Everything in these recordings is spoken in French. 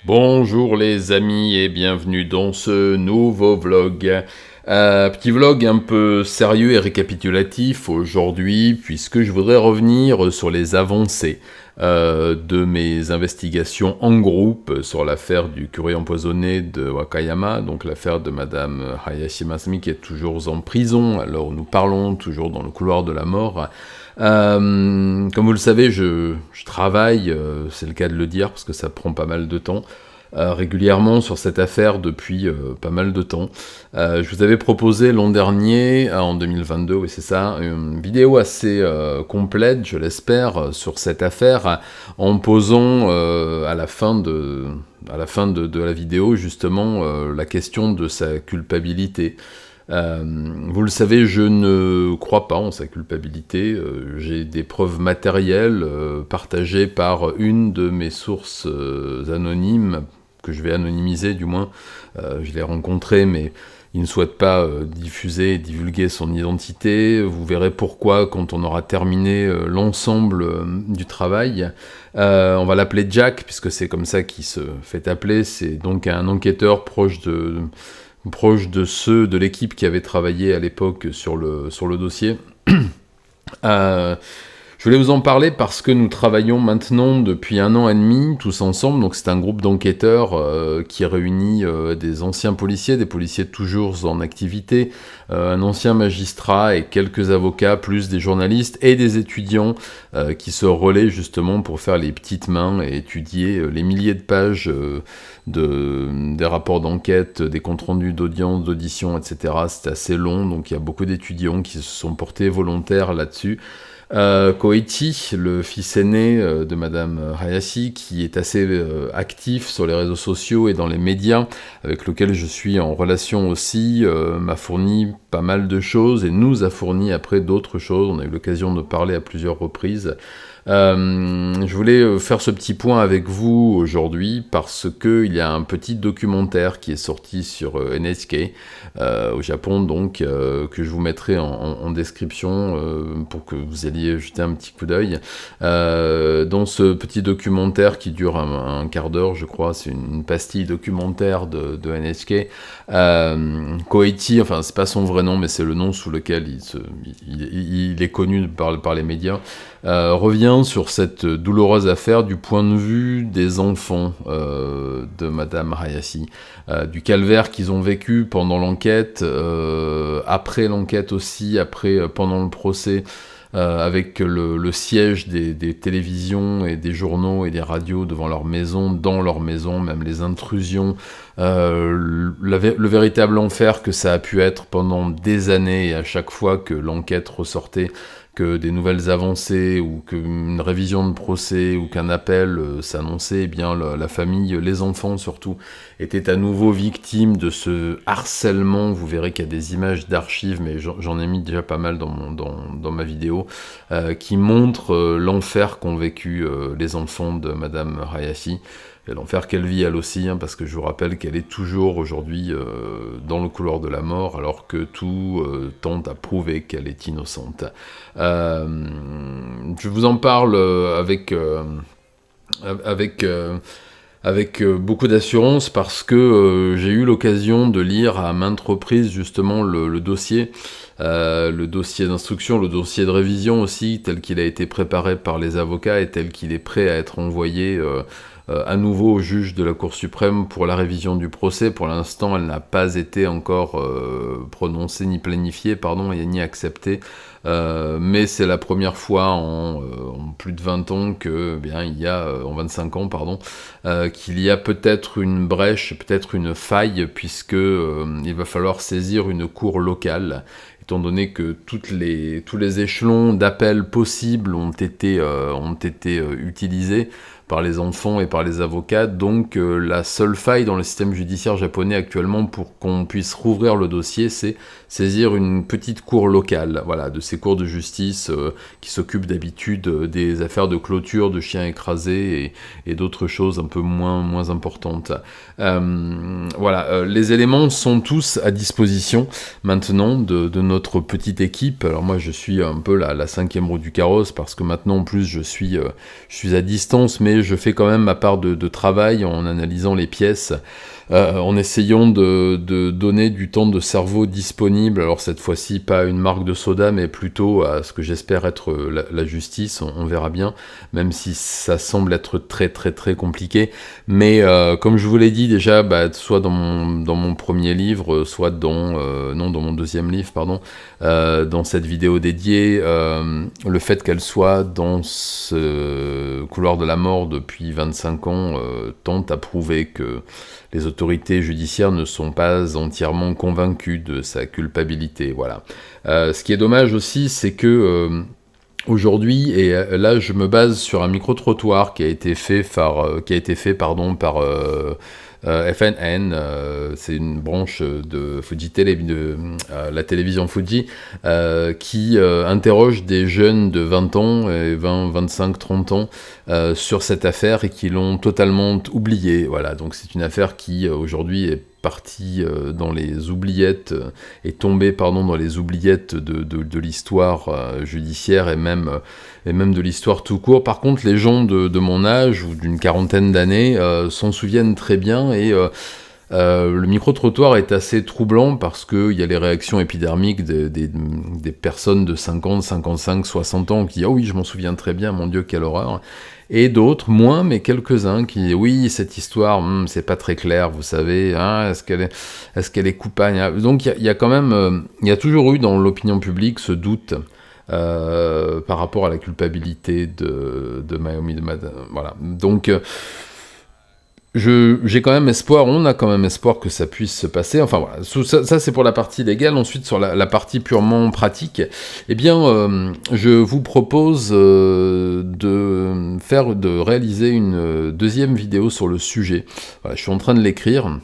Bonjour les amis et bienvenue dans ce nouveau vlog. Petit vlog un peu sérieux et récapitulatif aujourd'hui puisque je voudrais revenir sur les avancées de mes investigations en groupe sur l'affaire du curé empoisonné de Wakayama, donc l'affaire de Madame Hayashi Masami qui est toujours en prison, alors nous parlons toujours dans le couloir de la mort. Comme vous le savez, je travaille, c'est le cas de le dire, parce que ça prend pas mal de temps, régulièrement sur cette affaire depuis pas mal de temps. Je vous avais proposé l'an dernier, en 2022, oui c'est ça, une vidéo assez complète, je l'espère, sur cette affaire, en posant à la fin de la vidéo, justement, la question de sa culpabilité. Vous le savez, je ne crois pas en sa culpabilité. J'ai des preuves matérielles partagées par une de mes sources anonymes, que je vais anonymiser du moins. Je l'ai rencontré, mais il ne souhaite pas diffuser et divulguer son identité. Vous verrez pourquoi quand on aura terminé l'ensemble du travail. On va l'appeler Jack, puisque c'est comme ça qu'il se fait appeler. C'est donc un enquêteur proche de ceux de l'équipe qui avaient travaillé à l'époque sur le dossier. Je voulais vous en parler parce que nous travaillons maintenant depuis 1 an et demi, tous ensemble. Donc c'est un groupe d'enquêteurs qui réunit des anciens policiers, des policiers toujours en activité, un ancien magistrat et quelques avocats, plus des journalistes et des étudiants qui se relaient justement pour faire les petites mains et étudier les milliers de pages des rapports d'enquête, des comptes rendus d'audience, d'audition, etc. C'est assez long, donc il y a beaucoup d'étudiants qui se sont portés volontaires là-dessus. Koichi, le fils aîné de Madame Hayashi, qui est assez actif sur les réseaux sociaux et dans les médias, avec lequel je suis en relation aussi, m'a fourni pas mal de choses et nous a fourni après d'autres choses. On a eu l'occasion de parler à plusieurs reprises. Je voulais faire ce petit point avec vous aujourd'hui parce qu'il y a un petit documentaire qui est sorti sur NHK au Japon, donc que je vous mettrai en description pour que vous alliez jeter un petit coup d'œil. Dans ce petit documentaire qui dure un quart d'heure, je crois, c'est une pastille documentaire de NHK. Koichi, enfin c'est pas son vrai nom, mais c'est le nom sous lequel il est connu par les médias, revient sur cette douloureuse affaire du point de vue des enfants de Madame Hayashi, du calvaire qu'ils ont vécu pendant l'enquête, après l'enquête aussi, pendant le procès, avec le siège des télévisions et des journaux et des radios devant leur maison, dans leur maison, même les intrusions, le véritable enfer que ça a pu être pendant des années, et à chaque fois que l'enquête ressortait, que des nouvelles avancées, ou qu'une révision de procès, ou qu'un appel s'annonçait, eh bien la famille, les enfants surtout, étaient à nouveau victimes de ce harcèlement. Vous verrez qu'il y a des images d'archives, mais j'en ai mis déjà pas mal dans ma vidéo, qui montrent l'enfer qu'ont vécu les enfants de Madame Hayashi, et l'enfer qu'elle vit elle aussi, parce que je vous rappelle qu'elle est toujours aujourd'hui dans le couloir de la mort, alors que tout tente à prouver qu'elle est innocente. Je vous en parle avec beaucoup d'assurance parce que j'ai eu l'occasion de lire à maintes reprises justement le dossier d'instruction, le dossier de révision aussi, tel qu'il a été préparé par les avocats et tel qu'il est prêt à être envoyé à nouveau au juge de la Cour suprême pour la révision du procès. Pour l'instant, elle n'a pas été encore prononcée, ni planifiée, et ni acceptée. Mais c'est la première fois en plus de 20 ans que, en 25 ans, qu'il y a peut-être une brèche, peut-être une faille, puisque il va falloir saisir une cour locale, étant donné que tous les échelons d'appel possibles ont été utilisés par les enfants et par les avocats. Donc la seule faille dans le système judiciaire japonais actuellement pour qu'on puisse rouvrir le dossier, c'est saisir une petite cour locale, de ces cours de justice qui s'occupent d'habitude des affaires de clôture, de chiens écrasés et d'autres choses un peu moins importantes. Les éléments sont tous à disposition maintenant de notre petite équipe. Alors moi je suis un peu la cinquième roue du carrosse parce que maintenant en plus je suis à distance, mais je fais quand même ma part de travail en analysant les pièces, en essayant de donner du temps de cerveau disponible. Alors cette fois-ci pas une marque de soda, mais plutôt à ce que j'espère être la justice, on verra bien, même si ça semble être très très très compliqué. Mais comme je vous l'ai dit déjà, soit dans mon premier livre, soit dans mon deuxième livre, pardon, dans cette vidéo dédiée, le fait qu'elle soit dans ce couloir de la mort depuis 25 ans tente à prouver que les autorités judiciaires ne sont pas entièrement convaincues de sa culpabilité. Voilà. Ce qui est dommage aussi, c'est que aujourd'hui, et là je me base sur un micro-trottoir qui a été fait par FNN, c'est une branche de Fuji Télé, de la télévision Fuji, qui interroge des jeunes de 20 ans, et 20, 25, 30 ans, sur cette affaire et qui l'ont totalement oubliée. Voilà, donc c'est une affaire qui aujourd'hui est partie dans les oubliettes, est tombée dans les oubliettes de l'histoire judiciaire et même de l'histoire tout court. Par contre, les gens de mon âge ou d'une quarantaine d'années s'en souviennent très bien et le micro-trottoir est assez troublant parce qu'il y a les réactions épidermiques des personnes de 50, 55, 60 ans qui disent « Oh oui, je m'en souviens très bien, mon Dieu, quelle horreur !» Et d'autres, moins, mais quelques-uns, qui disent « Oui, cette histoire, c'est pas très clair, vous savez, hein, est-ce qu'elle est coupable ?» Donc il y a quand même, il y a toujours eu dans l'opinion publique ce doute par rapport à la culpabilité de Naomi, voilà. Donc j'ai quand même espoir, on a quand même espoir que ça puisse se passer. Enfin voilà, ça c'est pour la partie légale. Ensuite, sur la partie purement pratique, eh bien, je vous propose de réaliser une deuxième vidéo sur le sujet. Voilà, je suis en train de l'écrire.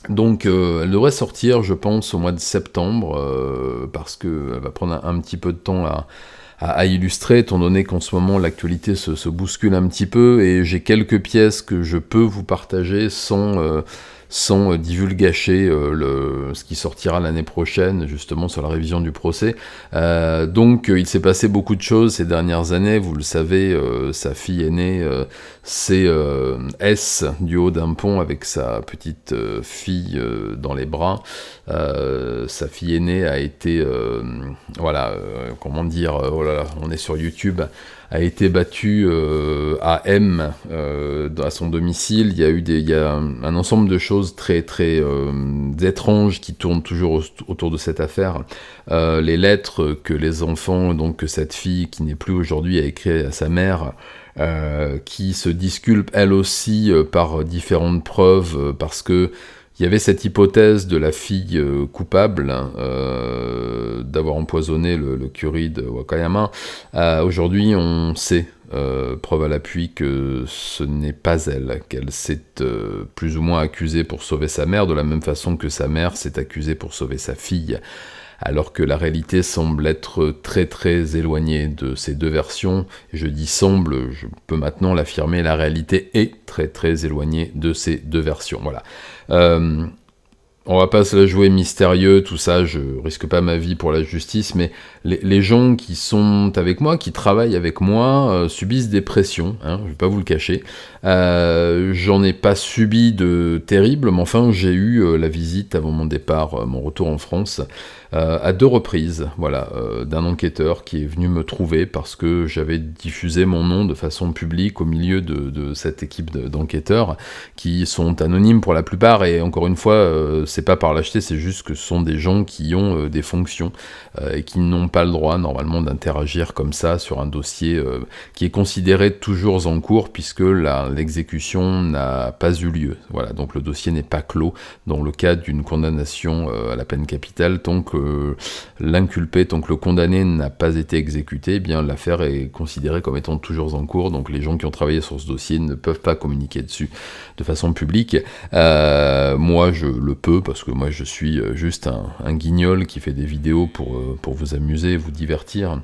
Donc elle devrait sortir, je pense, au mois de septembre, parce qu'elle va prendre un petit peu de temps à illustrer, étant donné qu'en ce moment l'actualité se bouscule un petit peu, et j'ai quelques pièces que je peux vous partager sans divulgacher ce qui sortira l'année prochaine, justement sur la révision du procès. Donc il s'est passé beaucoup de choses ces dernières années, vous le savez, sa fille aînée c'est S du haut d'un pont avec sa petite fille dans les bras. Sa fille aînée a été, oh là là, on est sur YouTube, a été battue à M, à son domicile. Il y a un ensemble de choses très très étranges qui tournent toujours autour de cette affaire. Les lettres que les enfants, donc que cette fille qui n'est plus aujourd'hui, a écrit à sa mère, qui se disculpe elle aussi par différentes preuves, parce que il y avait cette hypothèse de la fille coupable d'avoir empoisonné le curé de Wakayama. Aujourd'hui, on sait, preuve à l'appui, que ce n'est pas elle, qu'elle s'est plus ou moins accusée pour sauver sa mère, de la même façon que sa mère s'est accusée pour sauver sa fille. Alors que la réalité semble être très très éloignée de ces deux versions. Je dis semble, je peux maintenant l'affirmer, la réalité est très très éloignée de ces deux versions. Voilà. On va pas se la jouer mystérieux, tout ça, je risque pas ma vie pour la justice, mais les gens qui sont avec moi, qui travaillent avec moi, subissent des pressions, hein, je vais pas vous le cacher. J'en ai pas subi de terribles, mais enfin j'ai eu la visite avant mon départ, mon retour en France, à 2 reprises, voilà, d'un enquêteur qui est venu me trouver parce que j'avais diffusé mon nom de façon publique au milieu de cette équipe d'enquêteurs qui sont anonymes pour la plupart, et encore une fois, c'est pas par lâcheté, c'est juste que ce sont des gens qui ont des fonctions et qui n'ont pas le droit normalement d'interagir comme ça sur un dossier qui est considéré toujours en cours puisque l'exécution n'a pas eu lieu. Voilà, donc le dossier n'est pas clos dans le cas d'une condamnation à la peine capitale tant que l'inculpé, tant que le condamné n'a pas été exécuté, eh bien l'affaire est considérée comme étant toujours en cours, donc les gens qui ont travaillé sur ce dossier ne peuvent pas communiquer dessus de façon publique. Moi je le peux parce que moi je suis juste un guignol qui fait des vidéos pour vous amuser, vous divertir.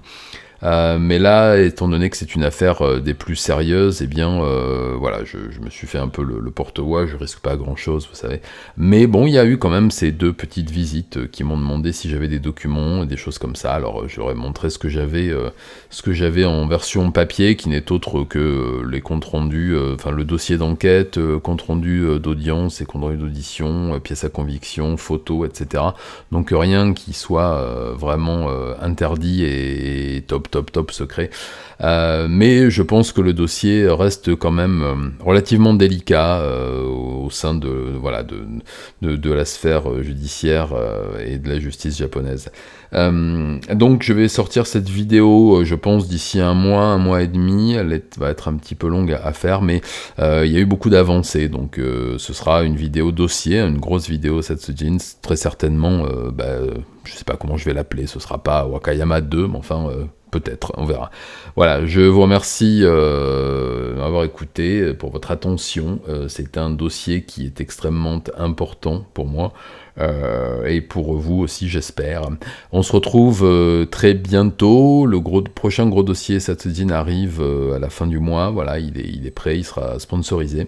Mais là, étant donné que c'est une affaire des plus sérieuses, eh bien, voilà, je me suis fait un peu le porte-voix, je risque pas grand-chose, vous savez. Mais bon, il y a eu quand même ces 2 petites visites qui m'ont demandé si j'avais des documents, des choses comme ça. Alors, je leur ai montré ce que j'avais en version papier, qui n'est autre que les comptes rendus, enfin le dossier d'enquête, compte rendu d'audience et compte rendu d'audition, pièces à conviction, photos, etc. Donc rien qui soit vraiment interdit et top secret. Mais je pense que le dossier reste quand même relativement délicat au sein de la sphère judiciaire et de la justice japonaise. Donc je vais sortir cette vidéo, je pense, d'ici un mois et demi. Elle va être un petit peu longue à faire, mais il y a eu beaucoup d'avancées, donc ce sera une vidéo dossier, une grosse vidéo Satsujin, très certainement, je sais pas comment je vais l'appeler, ce sera pas Wakayama 2, mais enfin... peut-être, on verra. Voilà, je vous remercie d'avoir écouté, pour votre attention. C'est un dossier qui est extrêmement important pour moi, et pour vous aussi, j'espère. On se retrouve très bientôt. Le prochain gros dossier Satsujin arrive à la fin du mois. Voilà, il est prêt, il sera sponsorisé.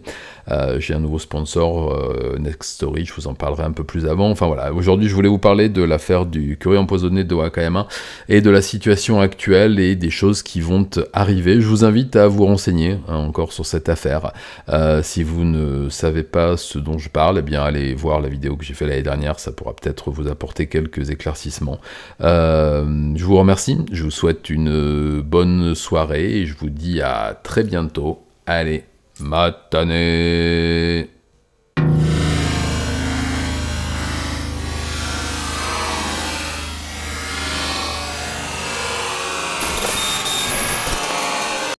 J'ai un nouveau sponsor, Next Story, je vous en parlerai un peu plus avant. Enfin voilà, aujourd'hui je voulais vous parler de l'affaire du curry empoisonné de Wakayama et de la situation actuelle et des choses qui vont arriver. Je vous invite à vous renseigner encore sur cette affaire. Si vous ne savez pas ce dont je parle, eh bien allez voir la vidéo que j'ai fait l'année dernière, ça pourra peut-être vous apporter quelques éclaircissements. Je vous remercie, je vous souhaite une bonne soirée et je vous dis à très bientôt. Allez, matane!